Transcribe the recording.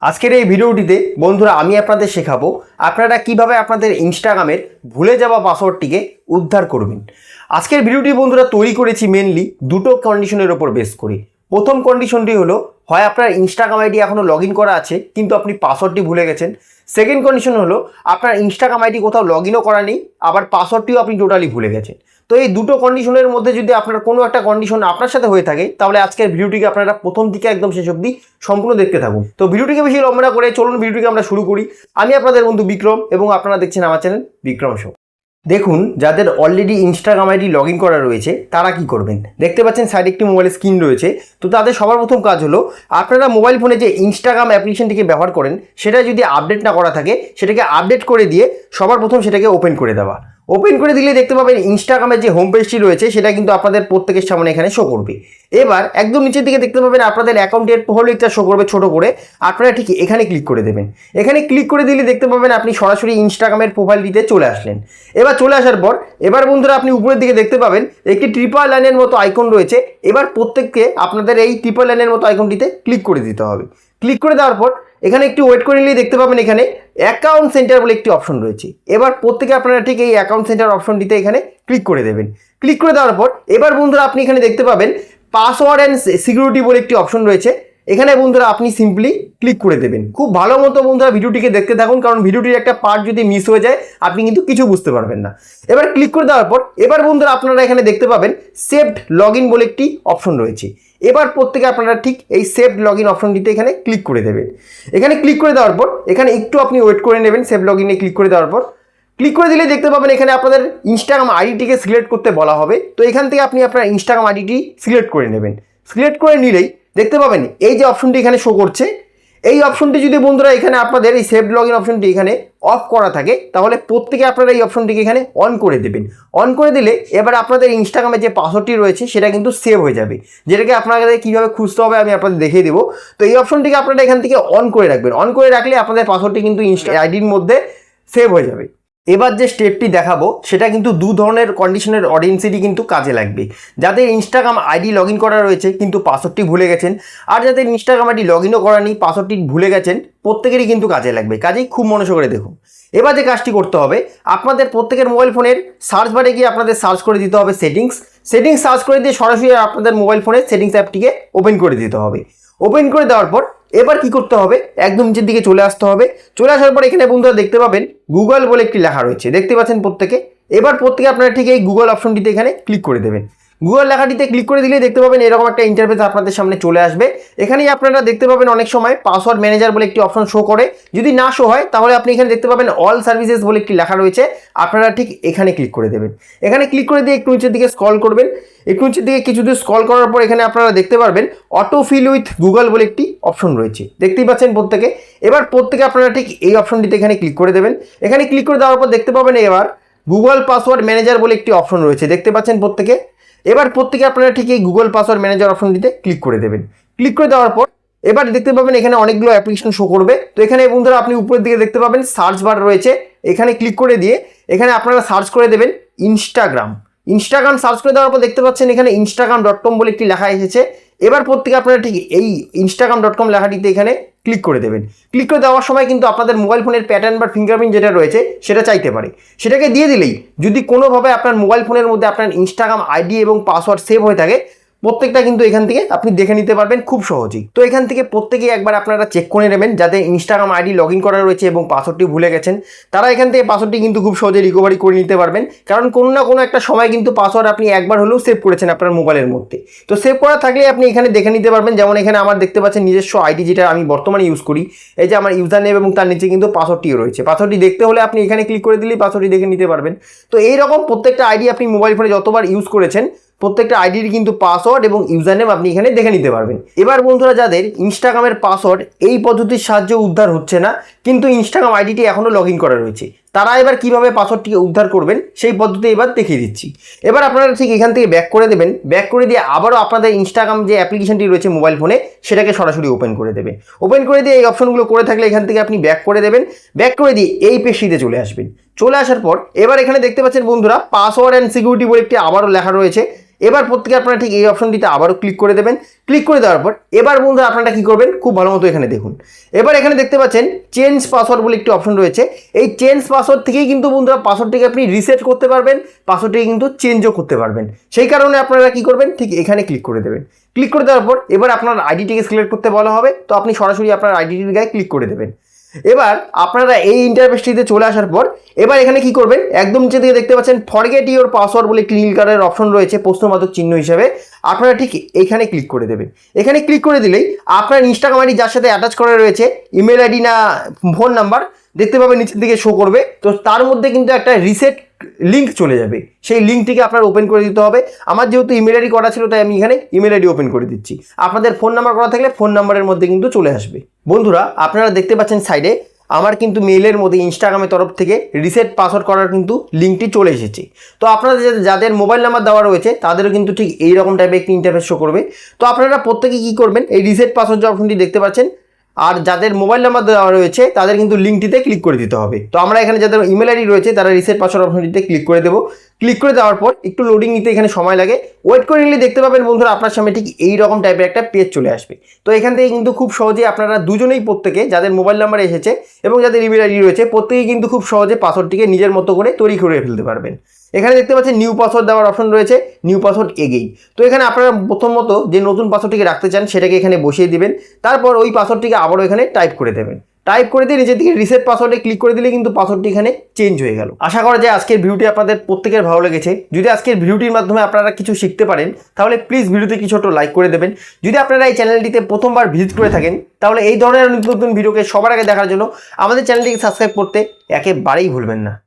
আজকের এই ভিডিওটিতে বন্ধুরা আমি আপনাদের শেখাবো আপনারা কিভাবে আপনাদের ইনস্টাগ্রামের ভুলে যাওয়া পাসওয়ার্ডটিকে উদ্ধার করবেন। আজকের ভিডিওটি বন্ধুরা তৈরি করেছি মেনলি দুটো কন্ডিশনের উপর বেস করে। প্রথম কন্ডিশনটি হলো হয় আপনার ইনস্টাগ্রাম আইডি এখনও লগ ইন করা আছে কিন্তু আপনি পাসওয়ার্ডটি ভুলে গেছেন। সেকেন্ড কন্ডিশন হলো আপনার ইনস্টাগ্রাম আইডি কোথাও লগ ইনও করা নেই, আবার পাসওয়ার্ডটিও আপনি টোটালি ভুলে গেছেন। তো এই দুটো কন্ডিশনের মধ্যে যদি আপনার কোনো একটা কন্ডিশন আপনার সাথে হয়ে থাকে তাহলে আজকের ভিডিওটিকে আপনারা প্রথম থেকে একদম শেষ অবধি সম্পূর্ণ দেখতে থাকুন। তো ভিডিওটিকে বেশি লম্বা না করে চলুন ভিডিওটিকে আমরা শুরু করি। আমি আপনাদের বন্ধু বিক্রম এবং আপনারা দেখছেন আমার চ্যানেল বিক্রম শো। দেখুন, যাদের already Instagram ID log in করা রয়েছে তারা কি করবেন, দেখতে পাচ্ছেন সাইডে একটি মোবাইলের স্ক্রিন রয়েছে। তো তাদের সবার প্রথম কাজ হলো আপনারা মোবাইল ফোনে যে ইনস্টাগ্রাম অ্যাপ্লিকেশনটিকে ব্যবহার করেন সেটা যদি আপডেট না করা থাকে সেটাকে আপডেট করে দিয়ে সবার প্রথম সেটাকে ওপেন করে দেওয়া। ওপেন করে দিলে দেখতে পাবেন ইনস্টাগ্রামের যে হোম পেজটি রয়েছে সেটা কিন্তু আপনাদের প্রত্যেকের সামনে এখানে শো করবে। এবার একদম নিচের দিকে দেখতে পাবেন আপনাদের অ্যাকাউন্টের প্রোফাইল পিকচার শো করবে ছোট করে। আপনারা ঠিক এখানে ক্লিক করে দেবেন। এখানে ক্লিক করে দিলে দেখতে পাবেন আপনি সরাসরি ইনস্টাগ্রামের প্রোফাইলটিতে চলে আসলেন। এবার চলে আসার পর এবার বন্ধুরা আপনি উপরের দিকে দেখতে পাবেন একটি ট্রিপল লাইনের মতো আইকন রয়েছে। এবার প্রত্যেককে আপনাদের এই ট্রিপল লাইনের মতো আইকনটিতে ক্লিক করে দিতে হবে। ক্লিক করে দেওয়ার পর এখানে একটু ওয়েট করে নিলেই দেখতে পাবেন এখানে অ্যাকাউন্ট সেন্টার বলে একটি অপশন রয়েছে। এবার প্রত্যেকে আপনারা ঠিক এই অ্যাকাউন্ট সেন্টার অপশনটিতে এখানে ক্লিক করে দেবেন। ক্লিক করে দেওয়ার পর এবার বন্ধুরা আপনি এখানে দেখতে পাবেন পাসওয়ার্ড অ্যান্ড সিকিউরিটি বলে একটি অপশন রয়েছে। এখানে বন্ধুরা আপনি সিম্পলি ক্লিক করে দেবেন। খুব ভালো মতো বন্ধুরা ভিডিওটিকে দেখতে থাকুন, কারণ ভিডিওটির একটা পার্ট যদি মিস হয়ে যায় আপনি কিন্তু কিছু বুঝতে পারবেন না। এবার ক্লিক করে দেওয়ার পর এবার বন্ধুরা আপনারা এখানে দেখতে পাবেন সেভড লগ ইন বলে একটি অপশন রয়েছে। এবার প্রত্যেকে আপনারা ঠিক এই সেভড লগ ইন অপশনটিতে এখানে ক্লিক করে দেবেন। এখানে ক্লিক করে দেওয়ার পর এখানে একটু আপনি ওয়েট করে নেবেন। সেভ লগ ইনে ক্লিক করে দেওয়ার পর ক্লিক করে দিলে দেখতে পাবেন এখানে আপনাদের ইনস্টাগ্রাম আইডিটিকে সিলেক্ট করতে বলা হবে। তো এখান থেকে আপনি আপনার ইনস্টাগ্রাম আইডিটি সিলেক্ট করে নেবেন। সিলেক্ট করে নিলেই দেখতে পাবেন এই যে অপশনটি এখানে শো করছে, এই অপশনটি যদি বন্ধুরা এখানে আপনাদের এই সেভ লগ ইন অপশনটি এখানে অফ করা থাকে তাহলে প্রত্যেকে আপনারা এই অপশনটিকে এখানে অন করে দেবেন। অন করে দিলে এবার আপনাদের ইনস্টাগ্রামে যে পাসওয়ার্ডটি রয়েছে সেটা কিন্তু সেভ হয়ে যাবে, যেটাকে আপনাদের কীভাবে খুঁজতে হবে আমি আপনাদের দেখিয়ে দেবো। তো এই অপশনটিকে আপনারা এখান থেকে অন করে রাখবেন। অন করে রাখলে আপনাদের পাসওয়ার্ডটি কিন্তু ইনস্টা আইডির মধ্যে সেভ হয়ে যাবে। এবার যে স্টেপটি দেখাবো সেটা কিন্তু দু ধরনের কন্ডিশনের অডিয়েন্সেরই কিন্তু কাজে লাগবে। যাদের ইনস্টাগ্রাম আইডি লগ ইন করা রয়েছে কিন্তু পাসওয়ার্ডটি ভুলে গেছেন, আর যাদের ইনস্টাগ্রাম আইডি লগ ইনও করা নেই পাসওয়ার্ডটি ভুলে গেছেন, প্রত্যেকেরই কিন্তু কাজে লাগবে। কাজেই খুব মনোযোগ করে দেখুন। এবার যে কাজটি করতে হবে আপনাদের প্রত্যেকের মোবাইল ফোনের সার্চ বারে গিয়ে আপনাদের সার্চ করে দিতে হবে সেটিংস সার্চ করে দিয়ে সরাসরি আপনাদের মোবাইল ফোনের সেটিংস অ্যাপটিকে ওপেন করে দিতে হবে। ওপেন করে দেওয়ার পর এবার কি করতে হবে, একদম নিচের দিকে চলে আসতে হবে। চলে আসার পর এখানে বন্ধুরা দেখতে পাবেন গুগল বলে একটি লেখা রয়েছে, দেখতে পাচ্ছেন প্রত্যেকে। এবার প্রত্যেকে আপনারা ঠিক এই গুগল অপশনটিতে এখানে ক্লিক করে দেবেন। গুগল লেখাটিতে ক্লিক করে দিলে দেখতে পাবেন এরকম একটা ইন্টারফেস আপনাদের সামনে চলে আসবে। এখানেই আপনারা দেখতে পাবেন অনেক সময় পাসওয়ার্ড ম্যানেজার বলে একটি অপশন শো করে, যদি না শো হয় তাহলে আপনি এখানে দেখতে পাবেন অল সার্ভিসেস বলে একটি লেখা রয়েছে, আপনারা ঠিক এখানে ক্লিক করে দেবেন। এখানে ক্লিক করে দিয়ে একটু নিচের দিকে স্ক্রল করবেন। একটু নিচের দিকে কিছু দূর স্ক্রল করার পর এখানে আপনারা দেখতে পারবেন অটো ফিল উইথ গুগল বলে একটি অপশন রয়েছে, দেখতেই পাচ্ছেন প্রত্যেকে। এবার প্রত্যেকে আপনারা ঠিক এই অপশনটিতে এখানে ক্লিক করে দেবেন। এখানে ক্লিক করে দেওয়ার পর দেখতে পাবেন এবার গুগল পাসওয়ার্ড ম্যানেজার বলে একটি অপশন রয়েছে, দেখতে পাচ্ছেন প্রত্যেকে। এবার প্রত্যেকে আপনারা ঠিক এই গুগল পাসওয়ার্ড ম্যানেজার অপশনটিতে ক্লিক করে দেবেন। ক্লিক করে দেওয়ার পর এবার দেখতে পাবেন এখানে অনেকগুলো অ্যাপ্লিকেশন শো করবে। তো এখানে বন্ধুরা আপনি উপরের দিকে দেখতে পাবেন সার্চ বার রয়েছে, এখানে ক্লিক করে দিয়ে এখানে আপনারা সার্চ করে দেবেন ইনস্টাগ্রাম সার্চ করে দেওয়ার পর দেখতে পাচ্ছেন এখানে instagram.com বলে একটি লেখা এসেছে। এবার প্রত্যেকে আপনারা ঠিক এই instagram.com লেখাটিতে এখানে ক্লিক করে দেবেন। ক্লিক করে দেওয়ার সময় কিন্তু আপনাদের মোবাইল ফোনের প্যাটার্ন বা ফিঙ্গারপ্রিন্ট যেটা রয়েছে সেটা চাইতে পারে, সেটাকে দিয়ে দিলেই যদি কোনোভাবে আপনার মোবাইল ফোনের মধ্যে আপনার ইনস্টাগ্রাম আইডি এবং পাসওয়ার্ড সেভ হয়ে থাকে প্রত্যেকটা কিন্তু এখান থেকে আপনি দেখে নিতে পারবেন খুব সহজেই। তো এখান থেকে প্রত্যেকেই একবার আপনারা চেক করে নেবেন যাদের ইনস্টাগ্রাম আইডি লগ ইন করা রয়েছে এবং পাসওয়ার্ডটি ভুলে গেছেন তারা এখান থেকে পাসওয়ার্ডটি কিন্তু খুব সহজে রিকভারি করে নিতে পারবেন, কারণ কোনো না কোনো একটা সময় কিন্তু পাসওয়ার্ড আপনি একবার হলেও সেভ করেছেন আপনার মোবাইলের মধ্যে। তো সেভ করা থাকলে আপনি এখানে দেখে নিতে পারবেন। যেমন এখানে আমার দেখতে পাচ্ছেন নিজস্ব আইডি যেটা আমি বর্তমানে ইউজ করি, এই যে আমার ইউজার নেম এবং তার নিচে কিন্তু পাসওয়ার্ডটিও রয়েছে। পাসওয়ার্ডটি দেখতে হলে আপনি এখানে ক্লিক করে দিলেই পাসওয়ার্ডটি দেখে নিতে পারবেন। তো এইরকম প্রত্যেকটা আইডি আপনি মোবাইল ফোনে যতবার ইউজ করেছেন প্রত্যেকটা আইডির কিন্তু পাসওয়ার্ড এবং ইউজার নেম আপনি এখানে দেখে নিতে পারবেন। এবার বন্ধুরা যাদের ইনস্টাগ্রামের পাসওয়ার্ড এই পদ্ধতির সাহায্যে উদ্ধার হচ্ছে না কিন্তু ইনস্টাগ্রাম আইডিটি এখনও লগ ইন করা রয়েছে, তারা এবার কিভাবে পাসওয়ার্ডটিকে উদ্ধার করবেন সেই পদ্ধতি এবার দেখিয়ে দিচ্ছি। এবার আপনারা ঠিক এখান থেকে ব্যাক করে দেবেন। ব্যাক করে দিয়ে আবারও আপনাদের ইনস্টাগ্রাম যে অ্যাপ্লিকেশনটি রয়েছে মোবাইল ফোনে সেটাকে সরাসরি ওপেন করে দেবেন। ওপেন করে দিয়ে এই অপশনগুলো করে থাকলে এখান থেকে আপনি ব্যাক করে দেবেন। ব্যাক করে দিয়ে এই পেজটিতে চলে আসবেন। চলে আসার পর এবার এখানে দেখতে পাচ্ছেন বন্ধুরা পাসওয়ার্ড অ্যান্ড সিকিউরিটি বলে একটি আবারও লেখা রয়েছে। এবার প্রত্যেকে আপনারা ঠিক এই অপশনটিতে আবারও ক্লিক করে দেবেন। ক্লিক করে দেওয়ার পর এবার বন্ধুরা আপনারা কি করবেন, খুব ভালো মতো এখানে দেখুন। এবার এখানে দেখতে পাচ্ছেন চেঞ্জ পাসওয়ার্ড বলে একটি অপশন রয়েছে। এই চেঞ্জ পাসওয়ার্ড থেকেই কিন্তু বন্ধুরা পাসওয়ার্ডটিকে আপনি রিসেট করতে পারবেন, পাসওয়ার্ডটিকে কিন্তু চেঞ্জও করতে পারবেন। সেই কারণে আপনারা কি করবেন, ঠিক এখানে ক্লিক করে দেবেন। ক্লিক করে দেওয়ার পর এবার আপনার আইডিটিকে সিলেক্ট করতে বলা হবে, তো আপনি সরাসরি আপনার আইডিটির গায়ে ক্লিক করে দেবেন। এবার আপনারা এই ইন্টারফেসটিতে চলে আসার পর এবার এখানে কি করবেন, একদম নিচে দিকে দেখতে পাচ্ছেন ফরগেট ইওর পাসওয়ার্ড বলে একটি নীল কালারের অপশন রয়েছে প্রশ্নবোধক চিহ্ন হিসাবে, আপনারা ঠিক এখানে ক্লিক করে দেবেন। এখানে ক্লিক করে দিলেই আপনার ইনস্টাগ্রাম আইডি যার সাথে অ্যাটাচ করা রয়েছে, ইমেল আইডি না ফোন নাম্বার দেখতে পাবেন নিচের দিকে শো করবে, তো তার মধ্যে কিন্তু একটা রিসেট লিঙ্ক চলে যাবে। সেই লিঙ্কটিকে আপনার ওপেন করে দিতে হবে। আমার যেহেতু ইমেল আইডি করা ছিল তাই আমি এখানে ইমেল আইডি ওপেন করে দিচ্ছি। আপনাদের ফোন নাম্বার করা থাকলে ফোন নাম্বারের মধ্যে কিন্তু চলে আসবে। বন্ধুরা আপনারা দেখতে পাচ্ছেন সাইডে আমার কিন্তু মেইলের মধ্যে ইনস্টাগ্রামের তরফ থেকে রিসেট পাসওয়ার্ড করার কিন্তু লিঙ্কটি চলে এসেছে। তো আপনারা যাদের মোবাইল নাম্বার দেওয়া রয়েছে তাদেরও কিন্তু ঠিক এইরকম টাইপের একটি ইন্টারফেস শো করবে। তো আপনারা প্রত্যেকে কী করবেন, এই রিসেট পাসওয়ার্ড যে অপশনটি দেখতে পাচ্ছেন আর যাদের মোবাইল নাম্বার দেওয়া রয়েছে তাদের কিন্তু লিঙ্কটিতে ক্লিক করে দিতে হবে। তো আমরা এখানে যাদের ইমেল আইডি রয়েছে তারা রিসেট পাসওয়ার্ড অপশনটিতে ক্লিক করে দেবো। ক্লিক করে দেওয়ার পর একটু লোডিং নিতে এখানে সময় লাগে, ওয়েট করে নিলে দেখতে পাবেন বন্ধুরা আপনার সামনে ঠিক এই রকম টাইপের একটা পেজ চলে আসবে। তো এখান থেকে কিন্তু খুব সহজে আপনারা দুজনেই প্রত্যেকে যাদের মোবাইল নাম্বার এসেছে এবং যাদের ইমেল আইডি রয়েছে প্রত্যেকেই কিন্তু খুব সহজে পাসওয়ার্ডটিকে নিজের মতো করে তৈরি করে ফেলতে পারবেন। এখানে দেখতে পাচ্ছেন নিউ পাসওয়ার্ড দেওয়ার অপশন রয়েছে, নিউ পাসওয়ার্ড এগেইন। তো এখানে আপনারা প্রথমত যে নতুন পাসওয়ার্ডটিকে রাখতে চান সেটাকে এখানে বসিয়ে দিবেন, তারপর ওই পাসওয়ার্ডটিকে আবারও এখানে টাইপ করে দেবেন। টাইপ করে দিয়ে নিজের দিকে রিসেট পাসওয়ার্ডে ক্লিক করে দিলে কিন্তু পাসওয়ার্ডটি এখানে চেঞ্জ হয়ে গেল। আশা করা যায় আজকের ভিডিওটি আপনাদের প্রত্যেকের ভালো লেগেছে। যদি আজকের ভিডিওটির মাধ্যমে আপনারা কিছু শিখতে পারেন তাহলে প্লিজ ভিডিওতে কিছু ছোট লাইক করে দেবেন। যদি আপনারা এই চ্যানেলটিতে প্রথমবার ভিজিট করে থাকেন তাহলে এই ধরনের নতুন নতুন ভিডিওকে সবার আগে দেখার জন্য আমাদের চ্যানেলটিকে সাবস্ক্রাইব করতে একেবারেই ভুলবেন না।